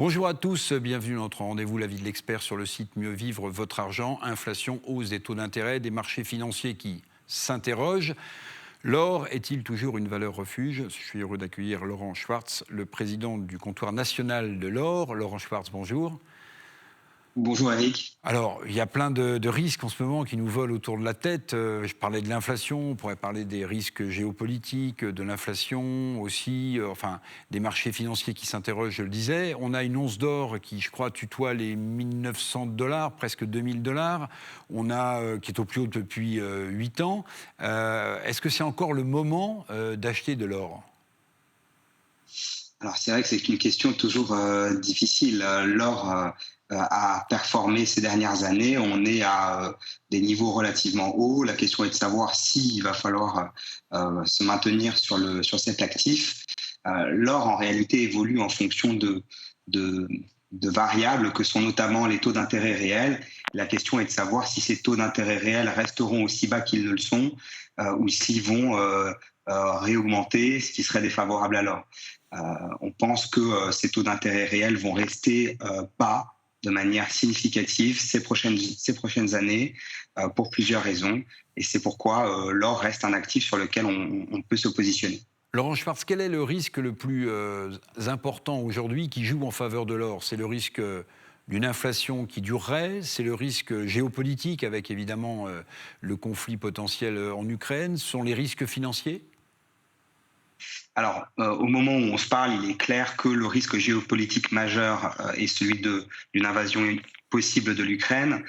Bonjour à tous, bienvenue dans notre rendez-vous La Vie de l'expert sur le site Mieux vivre votre argent. Inflation, hausse des taux d'intérêt, des marchés financiers qui s'interrogent. L'or est-il toujours une valeur refuge? Je suis heureux d'accueillir Laurent Schwartz, le président du comptoir national de l'or. Laurent Schwartz, bonjour. Bonjour Eric. Alors, il y a plein de risques en ce moment qui nous volent autour de la tête. Je parlais de l'inflation, on pourrait parler des risques géopolitiques, de l'inflation aussi, des marchés financiers qui s'interrogent, je le disais. On a une once d'or qui, je crois, tutoie les 1900 $, presque 2000 $. On a, qui est au plus haut depuis 8 ans. Est-ce que c'est encore le moment d'acheter de l'or ? Alors c'est vrai que c'est une question toujours difficile. L'or a performé ces dernières années. On est à des niveaux relativement hauts. La question est de savoir s'il va falloir se maintenir sur cet actif. L'or en réalité évolue en fonction de, de variables que sont notamment les taux d'intérêt réels. La question est de savoir si ces taux d'intérêt réels resteront aussi bas qu'ils ne le sont ou s'ils vont réaugmenter, ce qui serait défavorable à l'or. On pense que ces taux d'intérêt réels vont rester bas de manière significative ces prochaines années pour plusieurs raisons. Et c'est pourquoi l'or reste un actif sur lequel on peut se positionner. Laurent Schwartz, quel est le risque le plus important aujourd'hui qui joue en faveur de l'or? C'est le risque d'une inflation qui durerait, c'est le risque géopolitique avec évidemment le conflit potentiel en Ukraine, ce sont les risques financiers? Alors, au moment où on se parle, il est clair que le risque géopolitique majeur est celui d'une invasion possible de l'Ukraine.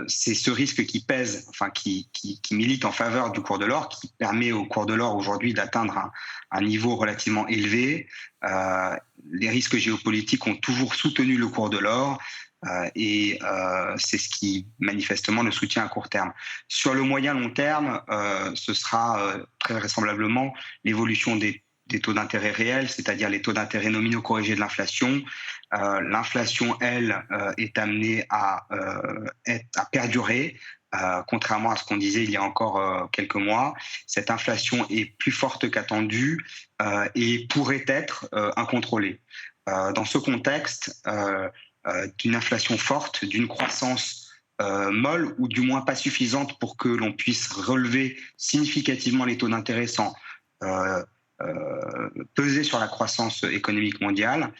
C'est ce risque qui pèse, qui milite en faveur du cours de l'or, qui permet au cours de l'or aujourd'hui d'atteindre un niveau relativement élevé. Les risques géopolitiques ont toujours soutenu le cours de l'or. C'est ce qui manifestement le soutient à court terme. Sur le moyen long terme, ce sera très vraisemblablement l'évolution des taux d'intérêt réels, c'est-à-dire les taux d'intérêt nominaux corrigés de l'inflation. L'inflation, elle, est amenée à perdurer. Contrairement à ce qu'on disait il y a encore quelques mois, cette inflation est plus forte qu'attendue et pourrait être incontrôlée. Dans ce contexte, d'une inflation forte, d'une croissance molle ou du moins pas suffisante pour que l'on puisse relever significativement les taux d'intérêt sans peser sur la croissance économique mondiale.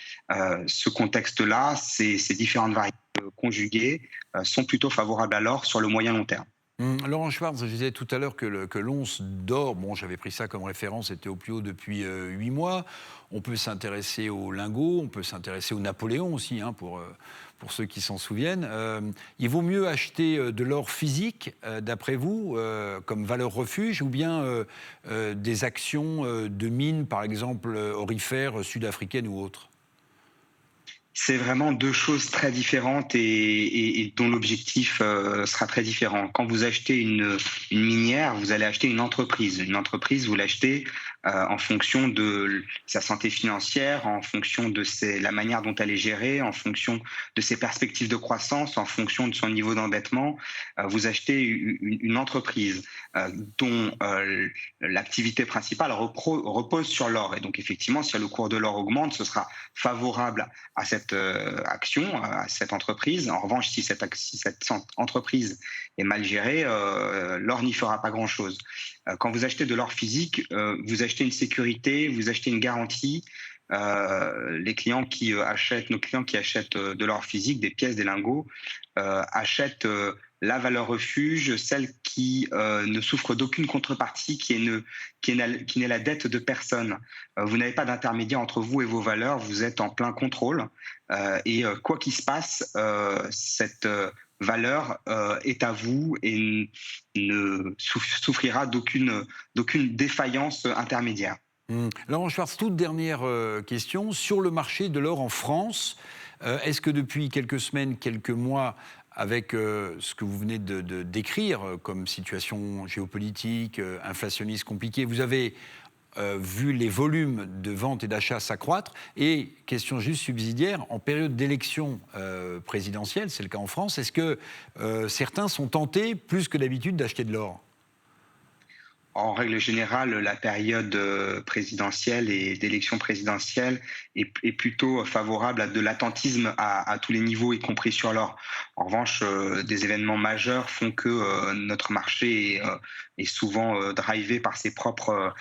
Ce contexte-là, ces différentes variables conjuguées sont plutôt favorables à l'or sur le moyen long terme. Laurent Schwartz, je disais tout à l'heure que l'once d'or, j'avais pris ça comme référence, était au plus haut depuis 8 mois. On peut s'intéresser au lingot, on peut s'intéresser au Napoléon aussi, pour ceux qui s'en souviennent. Il vaut mieux acheter de l'or physique, d'après vous, comme valeur refuge, ou bien des actions de mines, par exemple, aurifères sud-africaines ou autres? C'est vraiment deux choses très différentes et dont l'objectif sera très différent. Quand vous achetez une minière, vous allez acheter une entreprise. Une entreprise, vous l'achetez en fonction de sa santé financière, en fonction de la manière dont elle est gérée, en fonction de ses perspectives de croissance, en fonction de son niveau d'endettement. Vous achetez une entreprise dont l'activité principale repose sur l'or. Et donc effectivement, si le cours de l'or augmente, ce sera favorable à cette action, à cette entreprise. En revanche, si cette entreprise est mal gérée, l'or n'y fera pas grand-chose. Quand vous achetez de l'or physique, vous achetez une sécurité, vous achetez une garantie. Nos clients qui achètent de l'or physique, des pièces, des lingots, achètent la valeur refuge, celle qui ne souffre d'aucune contrepartie, qui n'est la dette de personne. Vous n'avez pas d'intermédiaire entre vous et vos valeurs, vous êtes en plein contrôle. Et quoi qu'il se passe, cette valeur est à vous et ne souffrira d'aucune défaillance intermédiaire. Laurent Schwartz, toute dernière question. Sur le marché de l'or en France, est-ce que depuis quelques semaines, quelques mois, avec ce que vous venez de décrire comme situation géopolitique, inflationniste compliquée, vous avez vu les volumes de vente et d'achat s'accroître? Et, question juste subsidiaire, en période d'élection présidentielle, c'est le cas en France, est-ce que certains sont tentés, plus que d'habitude, d'acheter de l'or? En règle générale, la période présidentielle et d'élection présidentielle est plutôt favorable à de l'attentisme à tous les niveaux, y compris sur l'or. En revanche, des événements majeurs font que notre marché est souvent drivé par ses propres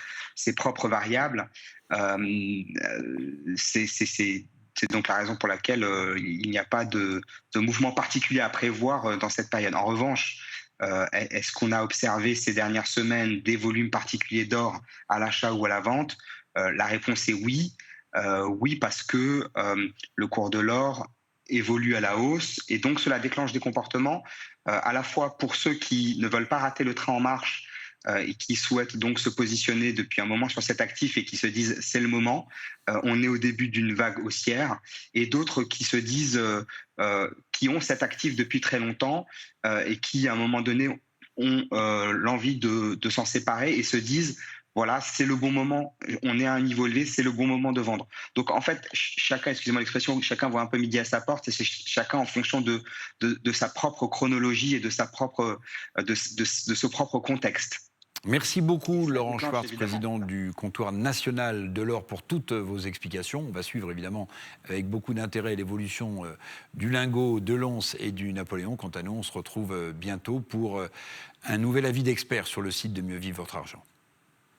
variables. C'est donc la raison pour laquelle il n'y a pas de mouvement particulier à prévoir dans cette période. En revanche, est-ce qu'on a observé ces dernières semaines des volumes particuliers d'or à l'achat ou à la vente? La réponse est oui. Oui, parce que le cours de l'or évolue à la hausse et donc cela déclenche des comportements à la fois pour ceux qui ne veulent pas rater le train en marche et qui souhaitent donc se positionner depuis un moment sur cet actif et qui se disent c'est le moment, on est au début d'une vague haussière, et d'autres qui se disent, qui ont cet actif depuis très longtemps et qui à un moment donné ont l'envie de s'en séparer et se disent voilà, c'est le bon moment, on est à un niveau élevé, c'est le bon moment de vendre. Donc en fait, chacun, excusez-moi l'expression, chacun voit un peu midi à sa porte et c'est chacun en fonction de sa propre chronologie et de, sa propre, de ce propre contexte. Merci beaucoup, Ça Laurent déclenche Schwartz, évidemment. président du comptoir national de l'or, pour toutes vos explications. On va suivre évidemment avec beaucoup d'intérêt l'évolution du lingot, de l'once et du Napoléon. Quant à nous, on se retrouve bientôt pour un nouvel avis d'expert sur le site de Mieux Vivre Votre Argent.